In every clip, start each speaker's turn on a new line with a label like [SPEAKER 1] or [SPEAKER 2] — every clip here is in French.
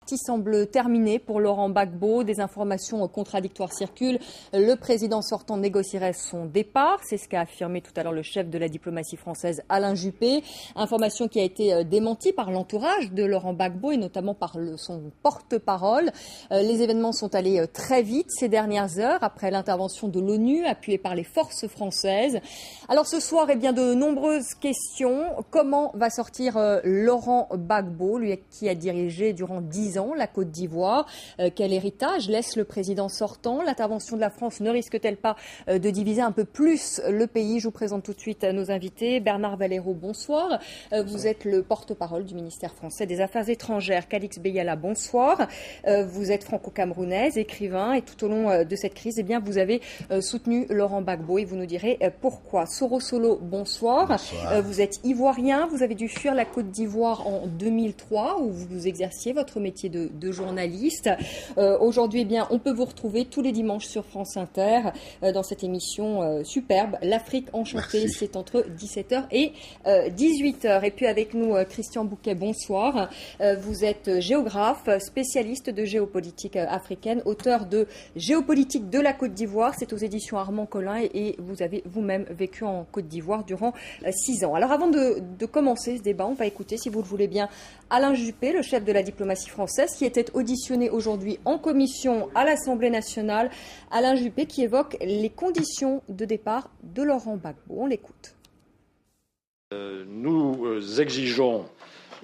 [SPEAKER 1] parti semble terminé pour Laurent Gbagbo. Des informations contradictoires circulent. Le président sortant négocierait son départ. C'est ce qu'a affirmé tout à l'heure le chef de la diplomatie française, Alain Juppé. Information qui a été démentie par l'entourage de Laurent Gbagbo et notamment par son porte-parole. Les événements sont allés très vite ces dernières heures après l'intervention de l'ONU appuyée par les forces françaises. Alors ce soir, eh bien, de nombreuses questions. Comment va sortir Laurent Gbagbo, lui qui a dirigé durant 10 ans la Côte d'Ivoire? Quel héritage laisse le président sortant? L'intervention de la France ne risque-t-elle pas de diviser un peu plus le pays? Je vous présente tout de suite nos invités. Bernard Valero, bonsoir. Vous êtes le porte-parole du ministère français des Affaires étrangères. Calix Beyala, bonsoir. Vous êtes franco-camerounaise, écrivain, et tout au long de cette crise, eh bien, vous avez soutenu Laurent Gbagbo et vous nous direz pourquoi. Soro Solo, bonsoir.
[SPEAKER 2] Bonsoir.
[SPEAKER 1] Vous êtes ivoirien, vous avez dû fuir la Côte d'Ivoire en 2003 où vous exerciez votre métier de journaliste. Aujourd'hui, eh bien, on peut vous retrouver tous les dimanches sur France Inter dans cette émission superbe. L'Afrique enchantée,
[SPEAKER 2] Merci.
[SPEAKER 1] c'est entre 17h et 18h. Et puis avec nous, Christian Bouquet, bonsoir. Vous êtes géographe, spécialiste de géopolitique africaine, auteur de Géopolitique de la Côte d'Ivoire. C'est aux éditions Armand Collin et vous avez vous-même vécu en Côte d'Ivoire durant 6 ans. Alors avant de commencer ce débat, on va écouter, si vous le voulez bien, Alain Juppé, le chef de la diplomatie française, qui était auditionné aujourd'hui en commission à l'Assemblée nationale. Alain Juppé qui évoque les conditions de départ de Laurent Gbagbo. On l'écoute.
[SPEAKER 3] Nous exigeons,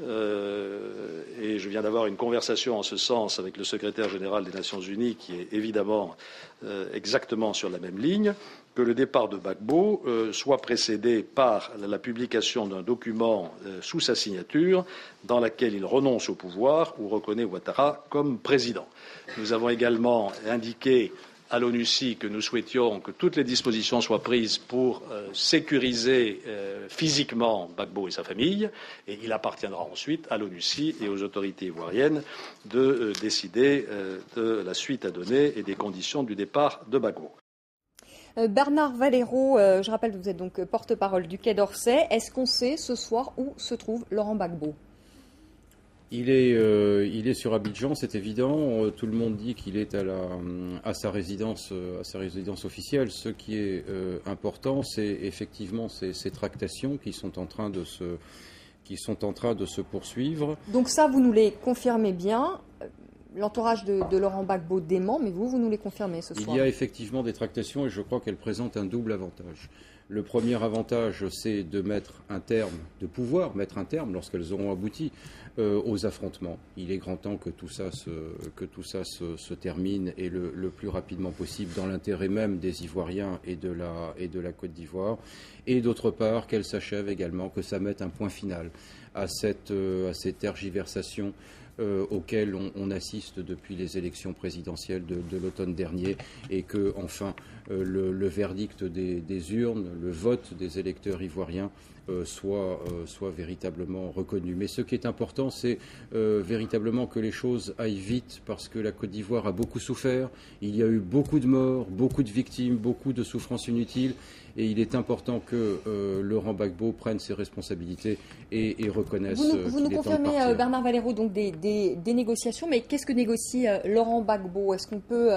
[SPEAKER 3] et je viens d'avoir une conversation en ce sens avec le secrétaire général des Nations Unies, qui est évidemment exactement sur la même ligne, que le départ de Gbagbo soit précédé par la publication d'un document sous sa signature dans laquelle il renonce au pouvoir ou reconnaît Ouattara comme président. Nous avons également indiqué à l'ONUCI que nous souhaitions que toutes les dispositions soient prises pour sécuriser physiquement Gbagbo et sa famille, et il appartiendra ensuite à l'ONUCI et aux autorités ivoiriennes de décider de la suite à donner et des conditions du départ de Gbagbo.
[SPEAKER 1] Bernard Valero, je rappelle que vous êtes donc porte-parole du Quai d'Orsay. Est-ce qu'on sait ce soir où se trouve Laurent Gbagbo?
[SPEAKER 4] Il est sur Abidjan, c'est évident. Tout le monde dit qu'il est à sa résidence officielle. Ce qui est important, c'est effectivement ces tractations qui sont en train de se poursuivre.
[SPEAKER 1] Donc ça, vous nous les confirmez bien. L'entourage de Laurent Gbagbo dément, mais vous nous les confirmez ce soir.
[SPEAKER 4] Il y a effectivement des tractations et je crois qu'elles présentent un double avantage. Le premier avantage, c'est de pouvoir mettre un terme, lorsqu'elles auront abouti, aux affrontements. Il est grand temps que tout ça se termine et le plus rapidement possible dans l'intérêt même des Ivoiriens et de la Côte d'Ivoire. Et d'autre part, qu'elle s'achève également, que ça mette un point final à ces tergiversations auxquelles on assiste depuis les élections présidentielles de l'automne dernier et que, enfin, le verdict des urnes, le vote des électeurs ivoiriens soit véritablement reconnu. Mais ce qui est important, c'est véritablement que les choses aillent vite parce que la Côte d'Ivoire a beaucoup souffert. Il y a eu beaucoup de morts, beaucoup de victimes, beaucoup de souffrances inutiles. Et il est important que Laurent Gbagbo prenne ses responsabilités et reconnaisse qu'il est temps de partir.
[SPEAKER 1] Vous nous confirmez, Bernard Valero, donc des négociations, mais qu'est-ce que négocie Laurent Gbagbo? Est-ce qu'on peut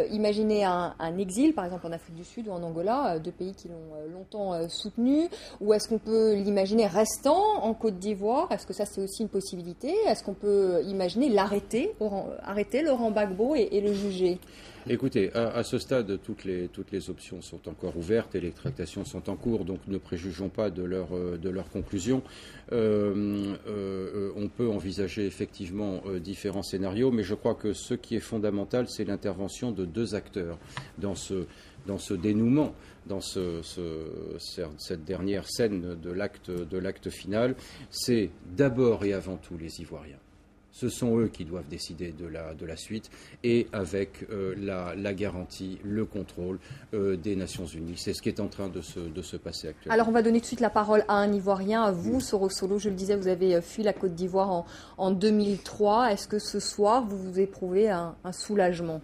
[SPEAKER 1] imaginer un exil, par exemple en Afrique du Sud ou en Angola, deux pays qui l'ont longtemps soutenu? Ou est-ce qu'on peut l'imaginer restant en Côte d'Ivoire? Est-ce que ça, c'est aussi une possibilité? Est-ce qu'on peut imaginer arrêter Laurent Gbagbo et le juger?
[SPEAKER 4] Écoutez, à ce stade, toutes les options sont encore ouvertes et les tractations sont en cours, donc ne préjugeons pas de leur conclusion. On peut envisager effectivement différents scénarios, mais je crois que ce qui est fondamental, c'est l'intervention de deux acteurs dans ce dénouement, dans cette dernière scène de l'acte final. C'est d'abord et avant tout les Ivoiriens. Ce sont eux qui doivent décider de la suite et avec la garantie, le contrôle des Nations Unies. C'est ce qui est en train de se passer actuellement.
[SPEAKER 1] Alors on va donner tout de suite la parole à un Ivoirien, à vous, Soro Solo. Je le disais, vous avez fui la Côte d'Ivoire en 2003. Est-ce que ce soir, vous éprouvez un soulagement?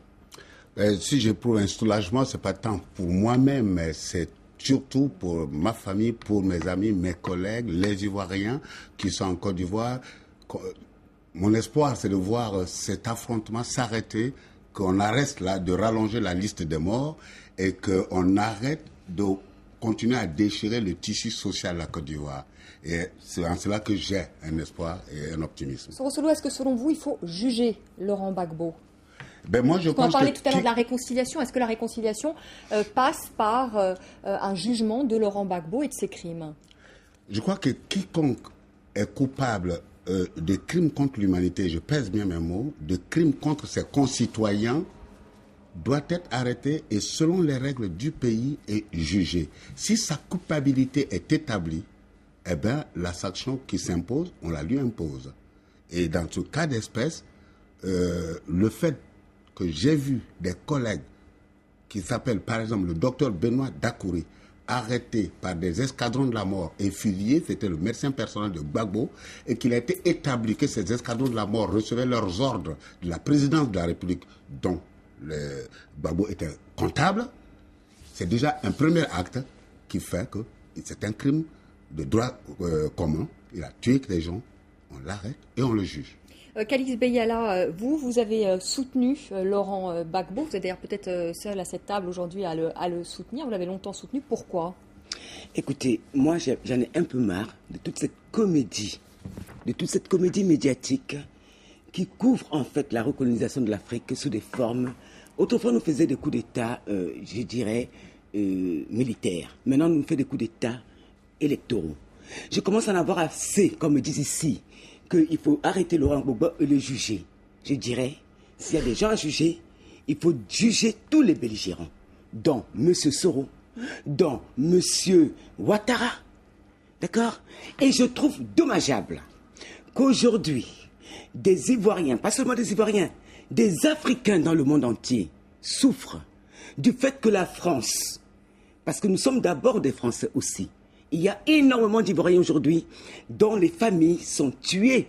[SPEAKER 2] Si j'éprouve un soulagement, ce n'est pas tant pour moi-même, mais c'est surtout pour ma famille, pour mes amis, mes collègues, les Ivoiriens qui sont en Côte d'Ivoire. Mon espoir, c'est de voir cet affrontement s'arrêter, qu'on arrête là de rallonger la liste des morts et qu'on arrête de continuer à déchirer le tissu social de la Côte d'Ivoire. Et c'est en cela que j'ai un espoir et un optimisme.
[SPEAKER 1] Soro Solo, est-ce que selon vous, il faut juger Laurent Gbagbo?
[SPEAKER 2] Moi, je pense
[SPEAKER 1] on parlait tout à l'heure de la réconciliation. Est-ce que la réconciliation passe par un jugement de Laurent Gbagbo et de ses crimes?
[SPEAKER 2] Je crois que quiconque est coupable de crimes contre l'humanité, je pèse bien mes mots, de crimes contre ses concitoyens, doit être arrêté et selon les règles du pays est jugé. Si sa culpabilité est établie, eh bien, la sanction qui s'impose, on la lui impose. Et dans ce cas d'espèce, le fait que j'ai vu des collègues qui s'appellent par exemple le docteur Benoît Dakouri, arrêté par des escadrons de la mort et fusillé, c'était le médecin personnel de Gbagbo, et qu'il a été établi que ces escadrons de la mort recevaient leurs ordres de la présidence de la République, dont le Gbagbo était comptable, c'est déjà un premier acte qui fait que c'est un crime de droit commun. Il a tué des gens, on l'arrête et on le juge.
[SPEAKER 1] Kalix Beyala, vous avez soutenu Laurent Gbagbo. Vous êtes d'ailleurs peut-être seul à cette table aujourd'hui à le soutenir. Vous l'avez longtemps soutenu. Pourquoi?
[SPEAKER 5] Écoutez, moi j'en ai un peu marre de toute cette comédie médiatique qui couvre en fait la recolonisation de l'Afrique sous des formes. Autrefois, nous faisions des coups d'État, je dirais, militaires. Maintenant, nous faisons des coups d'État électoraux. Je commence à en avoir assez, comme ils disent ici, qu'il faut arrêter Laurent Gbagbo et le juger. Je dirais, s'il y a des gens à juger, il faut juger tous les belligérants, dont M. Soro, dont M. Ouattara. D'accord? Et je trouve dommageable qu'aujourd'hui, des Ivoiriens, pas seulement des Ivoiriens, des Africains dans le monde entier souffrent du fait que la France, parce que nous sommes d'abord des Français aussi, il y a énormément d'Ivoiriens aujourd'hui dont les familles sont tuées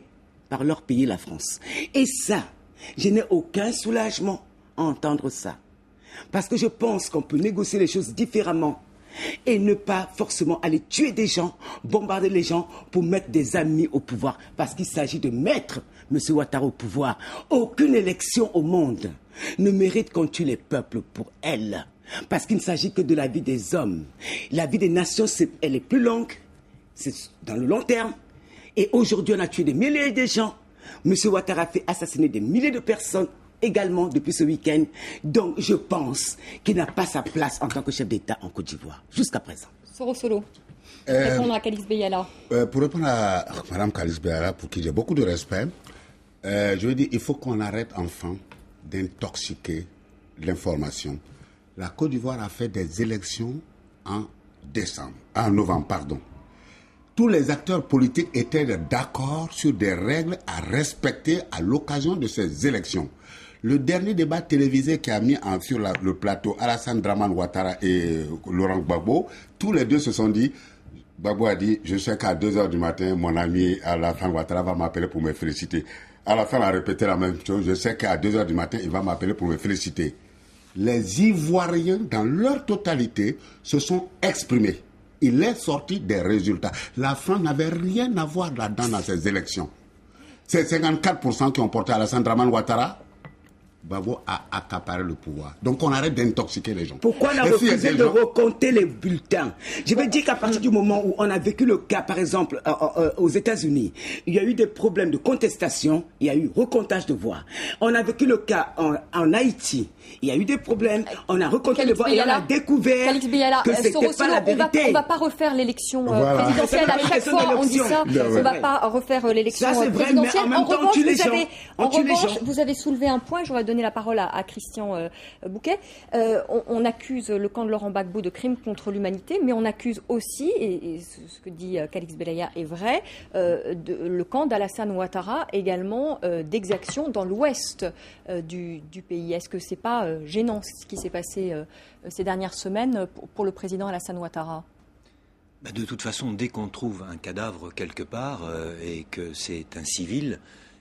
[SPEAKER 5] par leur pays, la France. Et ça, je n'ai aucun soulagement à entendre ça. Parce que je pense qu'on peut négocier les choses différemment et ne pas forcément aller tuer des gens, bombarder les gens pour mettre des amis au pouvoir. Parce qu'il s'agit de mettre M. Ouattara au pouvoir. Aucune élection au monde ne mérite qu'on tue les peuples pour elle. Parce qu'il ne s'agit que de la vie des hommes. La vie des nations, elle est plus longue. C'est dans le long terme. Et aujourd'hui, on a tué des milliers de gens. M. Ouattara a fait assassiner des milliers de personnes également depuis ce week-end. Donc, je pense qu'il n'a pas sa place en tant que chef d'État en Côte d'Ivoire, jusqu'à présent.
[SPEAKER 1] Soro Solo, répondre à Kalix Beyala.
[SPEAKER 2] Pour répondre à Mme Kalix Beyala, pour qui j'ai beaucoup de respect, je veux dire, il faut qu'on arrête enfin d'intoxiquer l'information. La Côte d'Ivoire a fait des élections en novembre. Tous les acteurs politiques étaient d'accord sur des règles à respecter à l'occasion de ces élections. Le dernier débat télévisé qui a mis sur le plateau Alassane Dramane Ouattara et Laurent Gbagbo, tous les deux se sont dit, Gbagbo a dit, je sais qu'à 2h du matin, mon ami Alassane Ouattara va m'appeler pour me féliciter. Alassane a répété la même chose, je sais qu'à 2h du matin, il va m'appeler pour me féliciter. Les Ivoiriens, dans leur totalité, se sont exprimés. Il est sorti des résultats. La France n'avait rien à voir là-dedans dans ces élections. C'est 54% qui ont porté Alassane Dramane Ouattara. Gbagbo a accaparé le pouvoir. Donc on arrête d'intoxiquer les gens.
[SPEAKER 5] Pourquoi on a refusé de recompter les bulletins? Je veux dire qu'à partir du moment où on a vécu le cas, par exemple, aux États-Unis, il y a eu des problèmes de contestation, il y a eu recomptage de voix. On a vécu le cas en Haïti, il y a eu des problèmes, on a recompté les voix et on a découvert que c'était pas la vérité.
[SPEAKER 1] On ne va pas refaire l'élection présidentielle. À chaque fois, on dit ça. On ne va pas refaire l'élection présidentielle. En revanche, vous avez soulevé un point. J'aurais donné la parole à Christian Bouquet. On accuse le camp de Laurent Gbagbo de crimes contre l'humanité, mais on accuse aussi, et ce que dit Kalix Beyala est vrai, le camp d'Alassane Ouattara également d'exactions dans l'ouest du pays. Est-ce que c'est pas gênant ce qui s'est passé ces dernières semaines pour le président Alassane Ouattara?
[SPEAKER 6] De toute façon, dès qu'on trouve un cadavre quelque part et que c'est un civil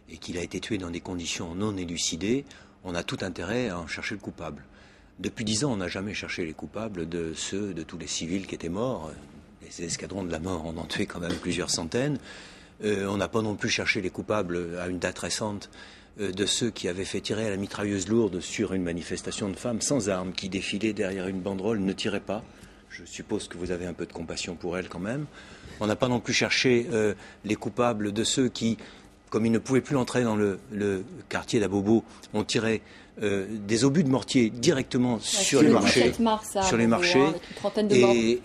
[SPEAKER 6] et qu'il a été tué dans des conditions non élucidées, on a tout intérêt à en chercher le coupable. Depuis 10 ans, on n'a jamais cherché les coupables de tous les civils qui étaient morts. Les escadrons de la mort en ont tué quand même plusieurs centaines. On n'a pas non plus cherché les coupables à une date récente de ceux qui avaient fait tirer à la mitrailleuse lourde sur une manifestation de femmes sans armes qui défilaient derrière une banderole. Ne tirez pas. Je suppose que vous avez un peu de compassion pour elles quand même. On n'a pas non plus cherché les coupables de ceux qui, comme ils ne pouvaient plus entrer dans le quartier d'Abobo, ont tiré des obus de mortier directement sur les marchés.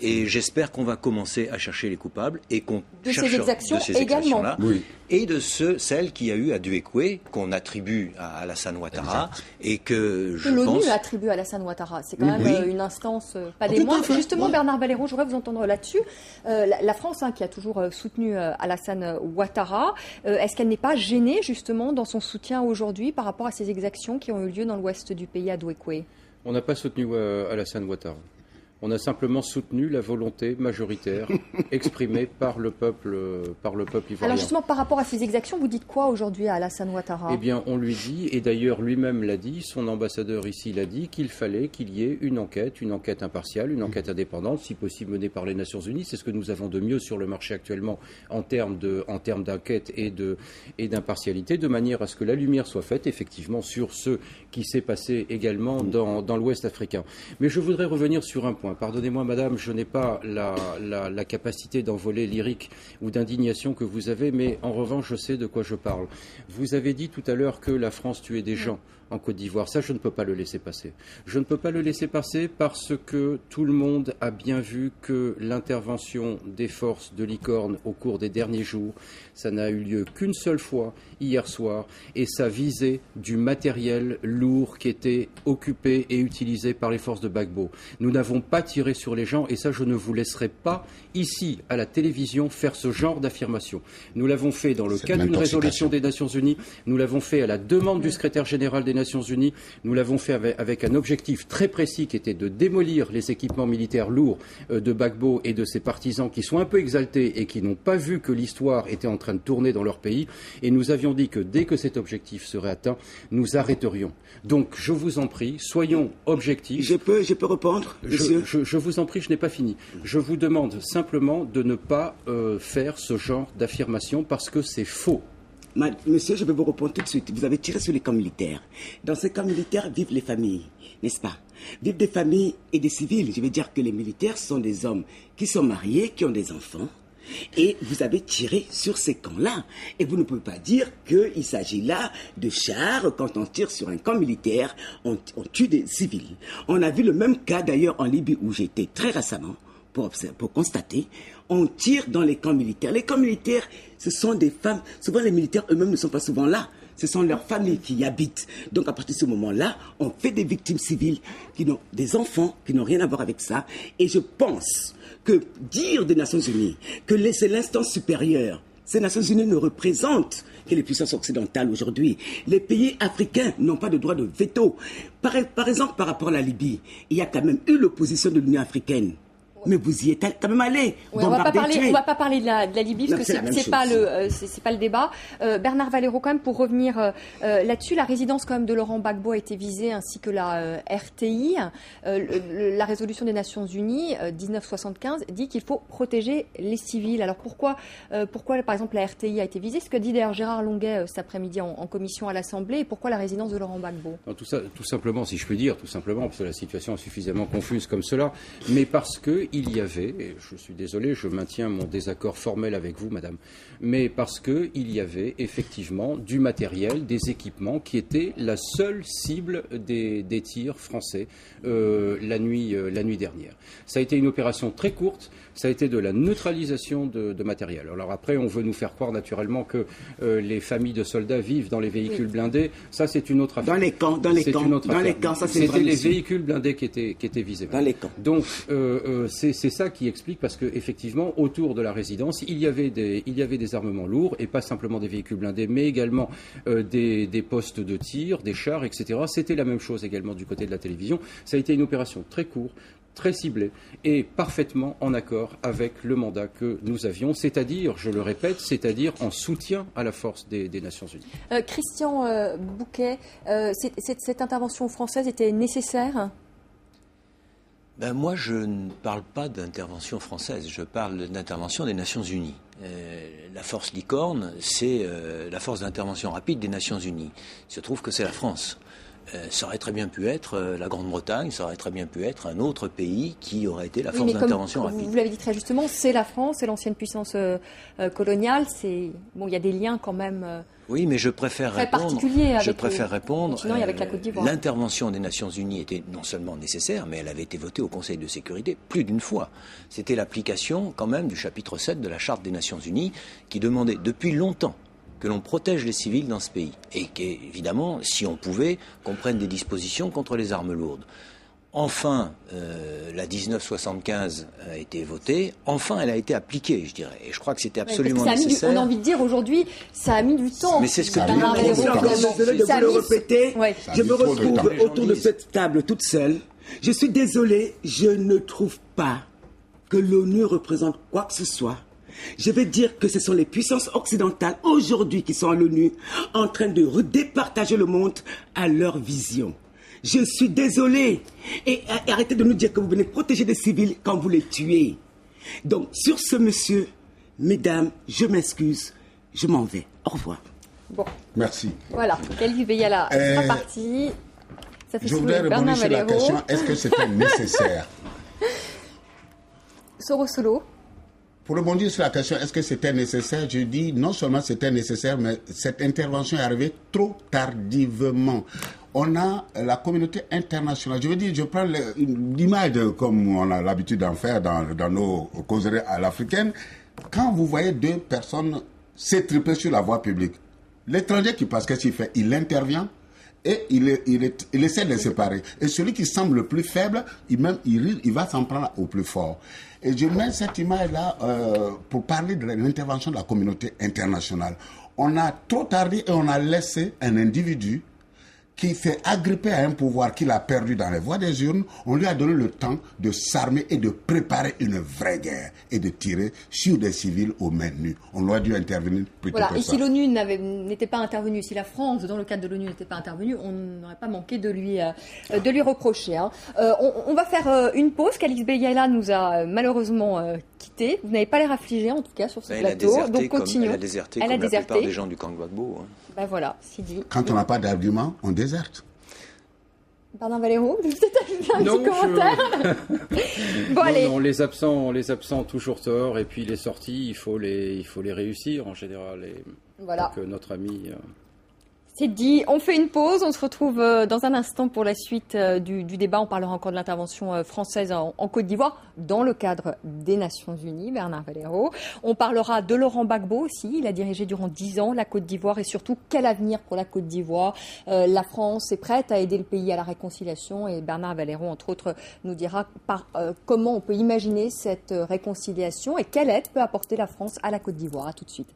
[SPEAKER 6] Et j'espère qu'on va commencer à chercher les coupables et qu'on cherchera de ces exactions-là. Oui. Et de celles qu'il y a eu à Duékoué, qu'on attribue à Alassane Ouattara, et que je pense...
[SPEAKER 1] L'ONU attribue à Alassane Ouattara. C'est quand même une instance pas des moindres. Justement, Bernard Baleiros, je voudrais vous entendre là-dessus. La France, qui a toujours soutenu Alassane Ouattara, est-ce qu'elle n'est pas gênée, justement, dans son soutien aujourd'hui par rapport à ces exactions qui ont eu lieu dans l'ouest du pays, à Duékoué?
[SPEAKER 4] On n'a pas soutenu Alassane Ouattara. On a simplement soutenu la volonté majoritaire exprimée par le peuple ivoirien.
[SPEAKER 1] Alors justement, par rapport à ces exactions, vous dites quoi aujourd'hui à Alassane Ouattara?
[SPEAKER 4] Eh bien, on lui dit, et d'ailleurs lui-même l'a dit, son ambassadeur ici l'a dit, qu'il fallait qu'il y ait une enquête impartiale, une enquête indépendante, si possible menée par les Nations Unies. C'est ce que nous avons de mieux sur le marché actuellement en termes d'enquête et d'impartialité, de manière à ce que la lumière soit faite effectivement sur ce qui s'est passé également dans l'Ouest africain. Mais je voudrais revenir sur un point. Pardonnez-moi, madame, je n'ai pas la capacité d'envolée lyrique ou d'indignation que vous avez, mais en revanche, je sais de quoi je parle. Vous avez dit tout à l'heure que la France tuait des gens en Côte d'Ivoire. Ça, je ne peux pas le laisser passer. Je ne peux pas le laisser passer parce que tout le monde a bien vu que l'intervention des forces de Licorne au cours des derniers jours, ça n'a eu lieu qu'une seule fois, hier soir, et ça visait du matériel lourd qui était occupé et utilisé par les forces de Gbagbo. Nous n'avons pas tiré sur les gens, et ça, je ne vous laisserai pas, ici, à la télévision, faire ce genre d'affirmation. Nous l'avons fait dans le cadre d'une résolution des Nations Unies, nous l'avons fait à la demande du secrétaire général des Nations Unies, nous l'avons fait avec un objectif très précis qui était de démolir les équipements militaires lourds de Gbagbo et de ses partisans qui sont un peu exaltés et qui n'ont pas vu que l'histoire était en train de tourner dans leur pays. Et nous avions dit que dès que cet objectif serait atteint, nous arrêterions. Donc, je vous en prie, soyons objectifs.
[SPEAKER 5] Je peux répondre, monsieur?
[SPEAKER 4] Je vous en prie, je n'ai pas fini. Je vous demande simplement de ne pas faire ce genre d'affirmation parce que c'est faux.
[SPEAKER 5] Monsieur, je vais vous répondre tout de suite. Vous avez tiré sur les camps militaires. Dans ces camps militaires vivent les familles, n'est-ce pas? Vivent des familles et des civils. Je veux dire que les militaires sont des hommes qui sont mariés, qui ont des enfants. Et vous avez tiré sur ces camps-là. Et vous ne pouvez pas dire qu'il s'agit là de chars. Quand on tire sur un camp militaire, on tue des civils. On a vu le même cas d'ailleurs en Libye où j'étais très récemment pour constater. On tire dans les camps militaires. Les camps militaires, ce sont des femmes. Souvent, les militaires eux-mêmes ne sont pas souvent là. Ce sont leurs familles qui y habitent. Donc, à partir de ce moment-là, on fait des victimes civiles qui n'ont des enfants qui n'ont rien à voir avec ça. Et je pense que dire des Nations Unies que c'est l'instance supérieure, ces Nations Unies ne représentent que les puissances occidentales aujourd'hui. Les pays africains n'ont pas de droit de veto. Par exemple, par rapport à la Libye, il y a quand même eu l'opposition de l'Union africaine. Mais vous y êtes quand même allé.
[SPEAKER 1] Oui, on va pas parler de la Libye parce que c'est pas le débat. Bernard Baleiros, quand même, pour revenir là-dessus, la résidence quand même de Laurent Gbagbo a été visée, ainsi que la RTI. La résolution des Nations Unies 1975 dit qu'il faut protéger les civils. Alors pourquoi par exemple la RTI a été visée? Ce que dit d'ailleurs Gérard Longuet cet après-midi en commission à l'Assemblée. Et pourquoi la résidence de Laurent Gbagbo?
[SPEAKER 4] Tout simplement, si je peux dire, parce que la situation est suffisamment confuse comme cela, mais parce que il y avait, et je suis désolé, je maintiens mon désaccord formel avec vous, madame, mais parce qu'il y avait effectivement du matériel, des équipements qui étaient la seule cible des tirs français la nuit dernière. Ça a été une opération très courte, ça a été de la neutralisation de matériel. Alors après, on veut nous faire croire naturellement que les familles de soldats vivent dans les véhicules blindés. Ça, c'est une autre affaire.
[SPEAKER 5] Dans les camps, ça c'est
[SPEAKER 4] C'était les véhicules blindés qui étaient visés.
[SPEAKER 5] Dans les camps.
[SPEAKER 4] Donc, c'est ça qui explique, parce que effectivement, autour de la résidence, il y avait des armements lourds, et pas simplement des véhicules blindés, mais également des postes de tir, des chars, etc. C'était la même chose également du côté de la télévision. Ça a été une opération très courte, très ciblée et parfaitement en accord avec le mandat que nous avions, c'est-à-dire, je le répète, en soutien à la force des Nations Unies.
[SPEAKER 1] Christian Bouquet, cette intervention française était nécessaire ?
[SPEAKER 6] Moi, je ne parle pas d'intervention française, je parle d'intervention des Nations Unies. La force Licorne, c'est la force d'intervention rapide des Nations Unies. Il se trouve que c'est la France. Ça aurait très bien pu être la Grande-Bretagne, ça aurait très bien pu être un autre pays qui aurait été la force d'intervention rapide.
[SPEAKER 1] Vous l'avez dit très justement, c'est la France, c'est l'ancienne puissance coloniale. Il y a des liens quand même.
[SPEAKER 6] Oui, mais je préfère répondre.
[SPEAKER 1] Avec la Côte d'Ivoire.
[SPEAKER 6] L'intervention des Nations Unies était non seulement nécessaire, mais elle avait été votée au Conseil de sécurité plus d'une fois. C'était l'application quand même du chapitre 7 de la Charte des Nations Unies qui demandait depuis longtemps que l'on protège les civils dans ce pays. Et qu'évidemment, si on pouvait, qu'on prenne des dispositions contre les armes lourdes. Enfin, la 1975 a été votée. Enfin, elle a été appliquée, je dirais. Et je crois que c'était absolument nécessaire.
[SPEAKER 1] On a envie de dire aujourd'hui, ça a mis du temps.
[SPEAKER 6] Mais c'est ce que
[SPEAKER 5] désolé de vous le répéter.
[SPEAKER 1] Ouais.
[SPEAKER 5] Je me retrouve autour de cette table toute seule. Je suis désolé, je ne trouve pas que l'ONU représente quoi que ce soit. Je vais dire que ce sont les puissances occidentales aujourd'hui qui sont à l'ONU en train de départager le monde à leur vision. Je suis désolé. Et arrêtez de nous dire que vous venez protéger des civils quand vous les tuez. Donc, sur ce, monsieur, mesdames, je m'excuse. Je m'en vais. Au revoir.
[SPEAKER 1] Bon.
[SPEAKER 2] Merci.
[SPEAKER 1] Voilà. Khalil Beyala sera parti.
[SPEAKER 2] Je voudrais rebondir sur la question, est-ce que c'était nécessaire?
[SPEAKER 1] Soro Solo.
[SPEAKER 2] Pour rebondir sur la question, est-ce que c'était nécessaire? Je dis non seulement c'était nécessaire, mais cette intervention est arrivée trop tardivement. On a la communauté internationale. Je veux dire, je prends l'image comme on a l'habitude d'en faire dans nos causeries à l'africaine. Quand vous voyez deux personnes s'étriper sur la voie publique, l'étranger qui passe, qu'est-ce qu'il fait? Il intervient et il essaie de les séparer. Et celui qui semble le plus faible, il va s'en prendre au plus fort. Et je mets cette image-là pour parler de l'intervention de la communauté internationale. On a trop tardé et on a laissé un individu qui s'est agrippé à un pouvoir qu'il a perdu dans les voies des urnes. On lui a donné le temps de s'armer et de préparer une vraie guerre et de tirer sur des civils aux mains nues. On aurait dû intervenir plus tôt que ça.
[SPEAKER 1] Et si l'ONU n'était pas intervenue, si la France, dans le cadre de l'ONU, n'était pas intervenue, on n'aurait pas manqué de lui reprocher. Hein. On va faire une pause. Khalil Beyala nous a malheureusement quittés. Vous n'avez pas l'air affligé, en tout cas, sur ce plateau. Donc continuons.
[SPEAKER 6] Elle a déserté comme la plupart des gens du camp Gbagbo. Hein.
[SPEAKER 1] Ben voilà, c'est dit.
[SPEAKER 2] Quand on n'a pas d'argument, on déserte.
[SPEAKER 1] Bernard Valero, vous peut-être un petit commentaire.
[SPEAKER 4] Bon, allez. Non, les absents ont toujours tort, et puis les sorties, il faut les réussir en général. Et
[SPEAKER 1] voilà.
[SPEAKER 4] Donc notre ami.
[SPEAKER 1] C'est dit. On fait une pause. On se retrouve dans un instant pour la suite du débat. On parlera encore de l'intervention française en Côte d'Ivoire dans le cadre des Nations Unies, Bernard Valero. On parlera de Laurent Gbagbo aussi. Il a dirigé durant 10 ans la Côte d'Ivoire et surtout quel avenir pour la Côte d'Ivoire. La France est prête à aider le pays à la réconciliation et Bernard Valero, entre autres, nous dira comment on peut imaginer cette réconciliation et quelle aide peut apporter la France à la Côte d'Ivoire. À tout de suite.